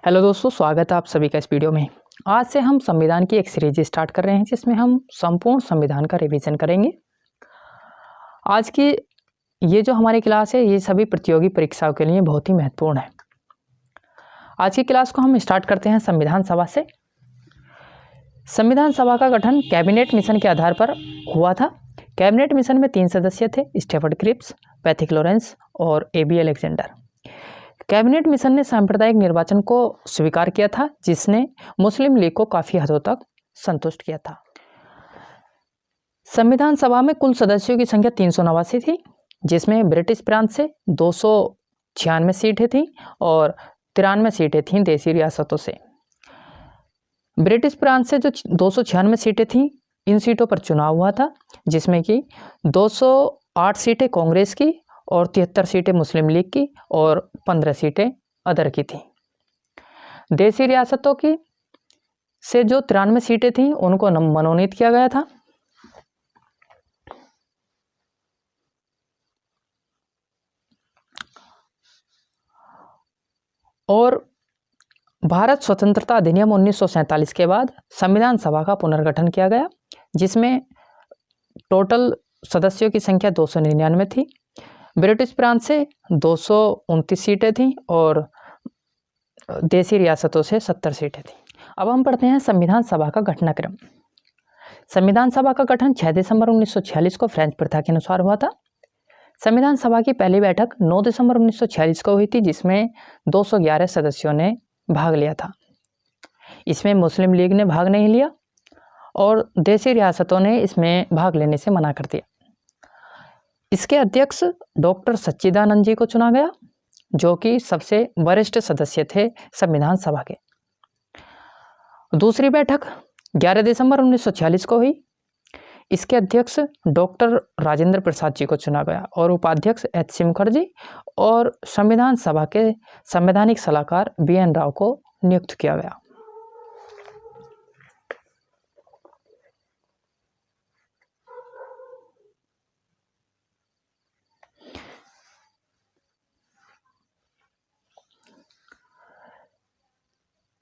Hello दोस्तों, स्वागत है आप सभी का इस वीडियो में। आज से हम संविधान की एक सीरीज स्टार्ट कर रहे हैं जिसमें हम संपूर्ण संविधान का रिवीजन करेंगे। आज की ये जो हमारी क्लास है ये सभी प्रतियोगी परीक्षाओं के लिए बहुत ही महत्वपूर्ण है। आज की क्लास को हम स्टार्ट करते हैं संविधान सभा से। संविधान सभा का गठन कैबिनेट मिशन के आधार पर हुआ था। कैबिनेट मिशन में 3 सदस्य थे, स्टेफर्ड क्रिप्स, पैथिक लॉरेंस और ए.बी. अलेक्जेंडर। कैबिनेट मिशन ने सांप्रदायिक निर्वाचन को स्वीकार किया था, जिसने मुस्लिम लीग को काफ़ी हदों तक संतुष्ट किया था। संविधान सभा में कुल सदस्यों की संख्या 389 थी, जिसमें ब्रिटिश प्रांत से 296 सीटें थीं और 93 सीटें थीं देसी रियासतों से। ब्रिटिश प्रांत से जो 296 सीटें थीं, इन सीटों पर चुनाव हुआ था, जिसमें कि 208 सीटें कांग्रेस की और 73 सीटें मुस्लिम लीग की और 15 सीटें अदर की थीं। देसी रियासतों की से जो 93 सीटें थीं उनको मनोनीत किया गया था। और भारत स्वतंत्रता अधिनियम 1947 के बाद संविधान सभा का पुनर्गठन किया गया, जिसमें टोटल सदस्यों की संख्या 299 थी। ब्रिटिश प्रांत से 229 सीटें थीं और देसी रियासतों से 70 सीटें थीं। अब हम पढ़ते हैं संविधान सभा का घटनाक्रम। संविधान सभा का गठन 6 दिसंबर 1946 को फ्रेंच प्रथा के अनुसार हुआ था। संविधान सभा की पहली बैठक 9 दिसंबर 1946 को हुई थी, जिसमें 211 सदस्यों ने भाग लिया था। इसमें मुस्लिम लीग ने भाग नहीं लिया और देसी रियासतों ने इसमें भाग लेने से मना कर दिया। इसके अध्यक्ष डॉक्टर सच्चिदानंद जी को चुना गया, जो कि सबसे वरिष्ठ सदस्य थे संविधान सभा के। दूसरी बैठक 11 दिसंबर 1946 को हुई। इसके अध्यक्ष डॉक्टर राजेंद्र प्रसाद जी को चुना गया और उपाध्यक्ष एच.सी. मुखर्जी और संविधान सभा के संवैधानिक सलाहकार बी.एन. राव को नियुक्त किया गया।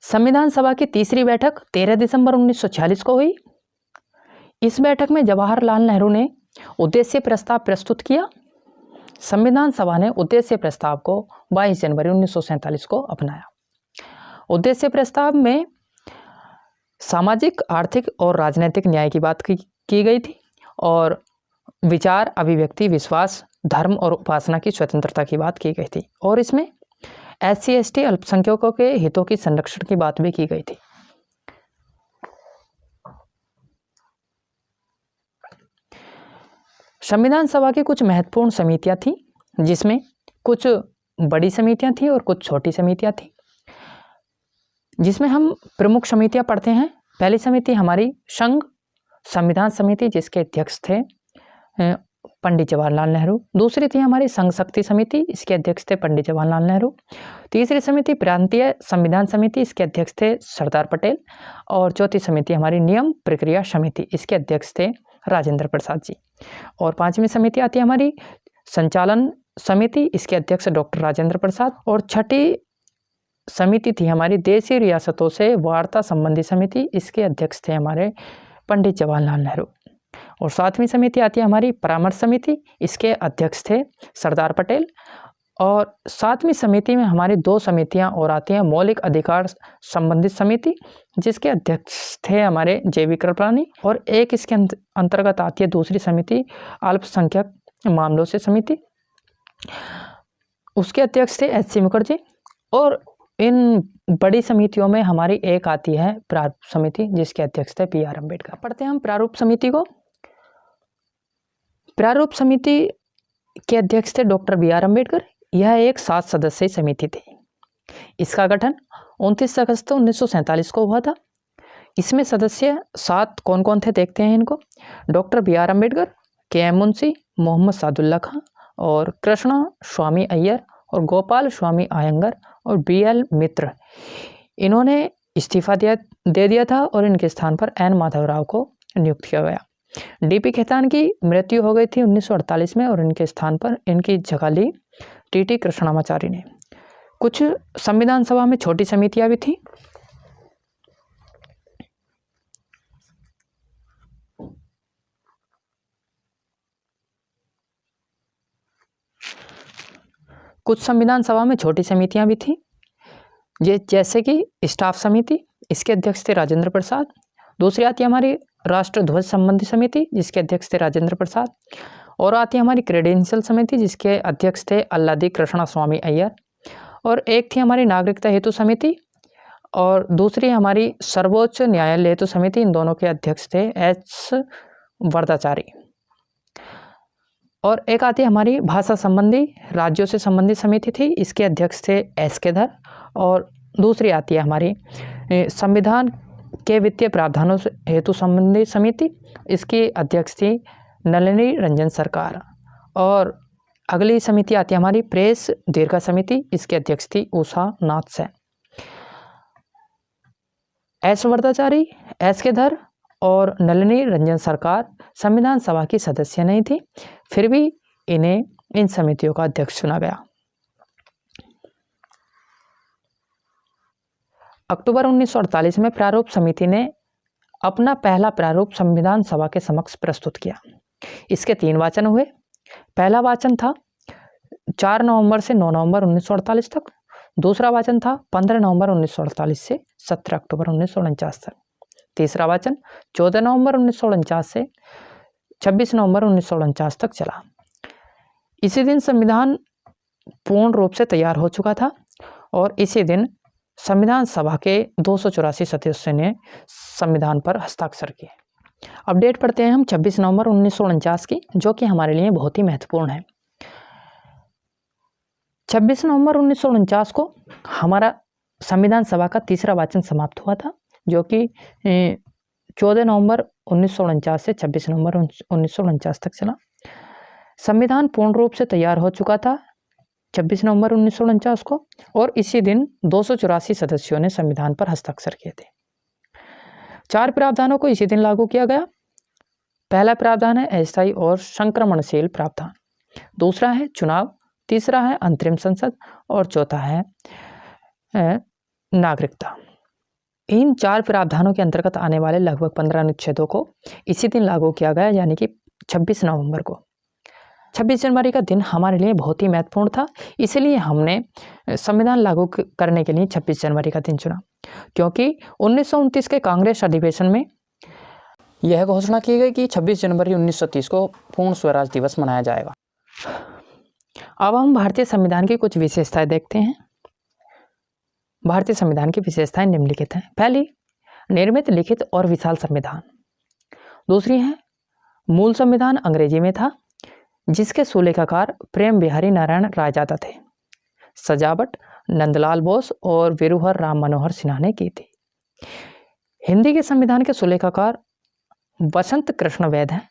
संविधान सभा की तीसरी बैठक 13 दिसंबर 1946 को हुई। इस बैठक में जवाहरलाल नेहरू ने उद्देश्य प्रस्ताव प्रस्तुत किया। संविधान सभा ने उद्देश्य प्रस्ताव को 22 जनवरी 1947 को अपनाया। उद्देश्य प्रस्ताव में सामाजिक, आर्थिक और राजनीतिक न्याय की बात की गई थी और विचार, अभिव्यक्ति, विश्वास, धर्म और उपासना की स्वतंत्रता की बात की गई थी और इसमें SC/ST अल्पसंख्यकों के हितों की संरक्षण की बात भी की गई थी। संविधान सभा की कुछ महत्वपूर्ण समितियां थीं, जिसमें कुछ बड़ी समितियां थीं और कुछ छोटी समितियां थीं, जिसमें हम प्रमुख समितियां पढ़ते हैं। पहली समिति हमारी संघ संविधान समिति, जिसके अध्यक्ष थे पंडित जवाहरलाल नेहरू। दूसरी थी हमारी संघ शक्ति समिति, इसके अध्यक्ष थे पंडित जवाहरलाल नेहरू। तीसरी समिति प्रांतीय संविधान समिति, इसके अध्यक्ष थे सरदार पटेल। और चौथी समिति हमारी नियम प्रक्रिया समिति, इसके अध्यक्ष थे राजेंद्र प्रसाद जी। और पांचवी समिति आती है हमारी संचालन समिति, इसके अध्यक्ष डॉक्टर राजेंद्र प्रसाद। और छठी समिति थी हमारी देशी रियासतों से वार्ता संबंधी समिति, इसके अध्यक्ष थे हमारे पंडित जवाहरलाल नेहरू। और सातवीं समिति आती है हमारी परामर्श समिति, इसके अध्यक्ष थे सरदार पटेल। और सातवीं समिति में हमारी 2 समितियां और आती हैं, मौलिक अधिकार संबंधित समिति, जिसके अध्यक्ष थे हमारे जे.बी. कृपलानी। और एक इसके अंतर्गत आती है दूसरी समिति अल्पसंख्यक मामलों से समिति, उसके अध्यक्ष थे एच.सी. मुखर्जी। और इन बड़ी समितियों में हमारी एक आती है प्रारूप समिति, जिसके अध्यक्ष थे बी.आर. अम्बेडकर। पढ़ते हैं हम प्रारूप समिति को। प्रारूप समिति के अध्यक्ष थे डॉक्टर बी.आर. अम्बेडकर। यह एक 7 सदस्यीय समिति थी। इसका गठन 29 अगस्त 1947 को हुआ था। इसमें सदस्य 7 कौन कौन थे देखते हैं इनको। Doctor BR. Ambedkar, KM. Munshi, Mohammad Sadulla Khan और कृष्णा स्वामी अय्यर और गोपाल स्वामी अयंगर और बी.एल. मित्र। इन्होंने इस्तीफा दे दिया था और इनके स्थान पर एन. माधवराव को नियुक्त किया गया। डी.पी. खेतान की मृत्यु हो गई थी 1948 में और इनके स्थान पर इनकी जगह ली टी.टी. कृष्णामाचारी ने। कुछ संविधान सभा में छोटी समितियां भी थी। कुछ संविधान सभा में छोटी समितियां भी थी, जैसे कि स्टाफ समिति, इसके अध्यक्ष थे राजेंद्र प्रसाद। दूसरी आती है हमारी राष्ट्र ध्वज संबंधी समिति, जिसके अध्यक्ष थे राजेंद्र प्रसाद। और आती है हमारी क्रेडेंशियल समिति, जिसके अध्यक्ष थे अल्लादी कृष्णा स्वामी अय्यर। और एक थी हमारी नागरिकता हेतु समिति, और दूसरी हमारी सर्वोच्च न्यायालय हेतु समिति। इन दोनों के अध्यक्ष थे एच वरदाचारी। और एक आती है हमारी भाषा संबंधी राज्यों से संबंधित समिति थी, इसके अध्यक्ष थे एस के धर। और दूसरी आती है हमारी संविधान के वित्तीय प्रावधानों से हेतु संबंधित समिति, इसकी अध्यक्ष थी नलिनी रंजन सरकार। और अगली समिति आती है हमारी प्रेस दीर्घा समिति, इसके अध्यक्ष थी उषा नाथ सेन। एस वरदाचारी, एस के धर और नलिनी रंजन सरकार संविधान सभा की सदस्य नहीं थी, फिर भी इन्हें इन समितियों का अध्यक्ष चुना गया। अक्टूबर 1948 में प्रारूप समिति ने अपना पहला प्रारूप संविधान सभा के समक्ष प्रस्तुत किया। इसके 3 वाचन हुए। पहला वाचन था 4 नवंबर से 9 नवंबर 1948 तक। दूसरा वाचन था 15 नवंबर 1948 से 17 अक्टूबर 1949 तक। तीसरा वाचन 14 नवंबर 1949 से 26 नवंबर 1949 तक चला। इसी दिन संविधान पूर्ण रूप से तैयार हो चुका था और इसी दिन संविधान सभा के 284 सदस्यों ने संविधान पर हस्ताक्षर किए। अपडेट पढ़ते हैं हम 26 नवंबर 1949 की, जो कि हमारे लिए बहुत ही महत्वपूर्ण है। 26 नवंबर 1949 को हमारा संविधान सभा का तीसरा वाचन समाप्त हुआ था, जो कि 14 नवंबर 1949 से 26 नवंबर 1949 तक चला। संविधान पूर्ण रूप से तैयार हो चुका था 26 नवंबर 1949 को, और इसी दिन 284 सदस्यों ने संविधान पर हस्ताक्षर किए थे। 4 प्रावधानों को इसी दिन लागू किया गया। पहला प्रावधान है अस्थायी और संक्रमणशील प्रावधान, दूसरा है चुनाव, तीसरा है अंतरिम संसद और चौथा है नागरिकता। इन 4 प्रावधानों के अंतर्गत आने वाले लगभग 15 अनुच्छेदों को इसी दिन लागू किया गया, यानी कि 26 नवंबर को। 26 जनवरी का दिन हमारे लिए बहुत ही महत्वपूर्ण था, इसलिए हमने संविधान लागू करने के लिए 26 जनवरी का दिन चुना, क्योंकि 1929 के कांग्रेस अधिवेशन में यह घोषणा की गई कि 26 जनवरी 1930 को पूर्ण स्वराज दिवस मनाया जाएगा। अब हम भारतीय संविधान की कुछ विशेषताएं देखते हैं। भारतीय संविधान की विशेषताएं निम्नलिखित हैं। पहली, निर्मित, लिखित और विशाल संविधान। दूसरी है मूल संविधान अंग्रेजी में था, जिसके सुलेखाकार प्रेम बिहारी नारायण रायजादा थे। सजावट नंदलाल बोस और वीरूहर राम मनोहर सिन्हा ने की थी। हिंदी के संविधान के सुलेखाकार वसंत कृष्ण वैद हैं।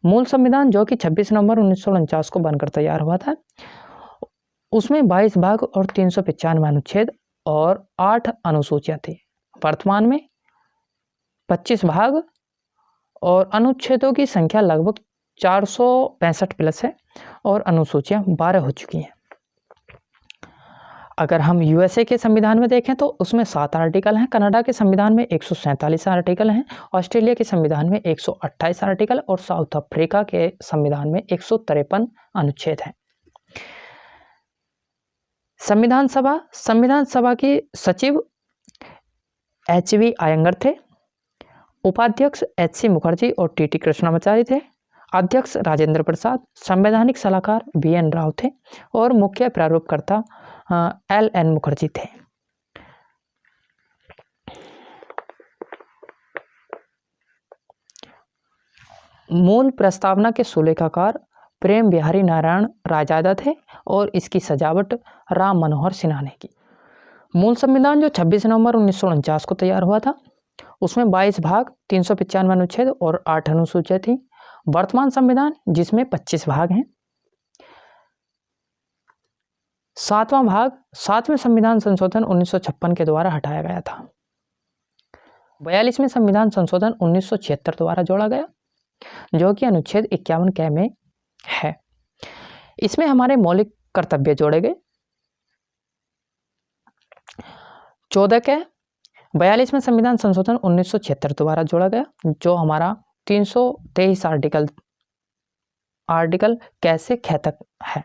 मूल संविधान, जो कि 26 नवंबर 1949 को बनकर तैयार हुआ था, उसमें 22 भाग और 395 अनुच्छेद और 8 अनुसूचियां थी। वर्तमान में 25 भाग और अनुच्छेदों की संख्या लगभग 465 प्लस है और अनुसूचियां 12 हो चुकी हैं। अगर हम यूएसए के संविधान में देखें तो उसमें 7 आर्टिकल हैं, कनाडा के संविधान में 147 आर्टिकल हैं, ऑस्ट्रेलिया के संविधान में 128 आर्टिकल और साउथ अफ्रीका के संविधान में 153 अनुच्छेद हैं। संविधान सभा के सचिव HV आयंगर थे, उपाध्यक्ष HC मुखर्जी और TT कृष्णामाचारी थे, अध्यक्ष राजेंद्र प्रसाद, संवैधानिक सलाहकार BN राव थे और मुख्य प्रारूपकर्ता LN मुखर्जी थे। मूल प्रस्तावना के सुलेखाकार प्रेम बिहारी नारायण रायजादा थे और इसकी सजावट राम मनोहर सिन्हा ने की। मूल संविधान, जो 26 नवंबर 1949 को तैयार हुआ था, उसमें 22 भाग, 395 अनुच्छेद और 8 अनुसूचियां थी। वर्तमान संविधान, जिसमें 25 भाग हैं, 7वां भाग 7वें संविधान संशोधन 1956 के द्वारा हटाया गया था। 42वें संविधान संशोधन 1976 द्वारा जोड़ा गया, जो कि अनुच्छेद 51 क में है। इसमें हमारे मौलिक कर्तव्य जोड़े गए। 14 के 42वें संविधान संशोधन 1976 द्वारा जोड़ा गया, जो हमारा 323 आर्टिकल कैसे ख तक है।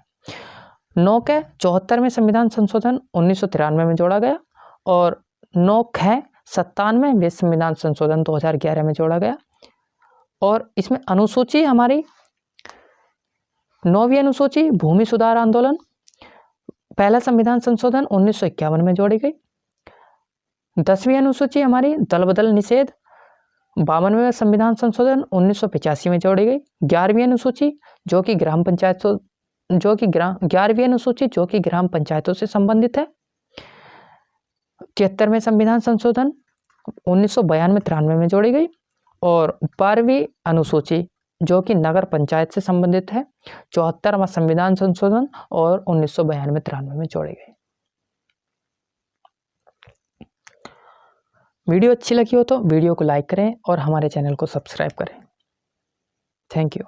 9 के 74वें संविधान संशोधन 1993 में जोड़ा गया और 9 ख 97वें संविधान संशोधन 2011 में जोड़ा गया। और इसमें अनुसूची हमारी 9वीं अनुसूची भूमि सुधार आंदोलन पहला संविधान संशोधन 1951 में जोड़ी गई। 10वीं अनुसूची हमारी दल बदल निषेध 52वें संविधान संशोधन 1985 में जोड़ी गई। 11वीं अनुसूची जो कि ग्राम पंचायतों से संबंधित है। 73वें संविधान संशोधन 1992-93 में जोड़ी गई। और 12वीं अनुसूची जो कि नगर पंचायत से संबंधित है, 74वां संविधान संशोधन और 1992-93 में जोड़ी गई। वीडियो अच्छी लगी हो तो वीडियो को लाइक करें और हमारे चैनल को सब्सक्राइब करें। Thank you.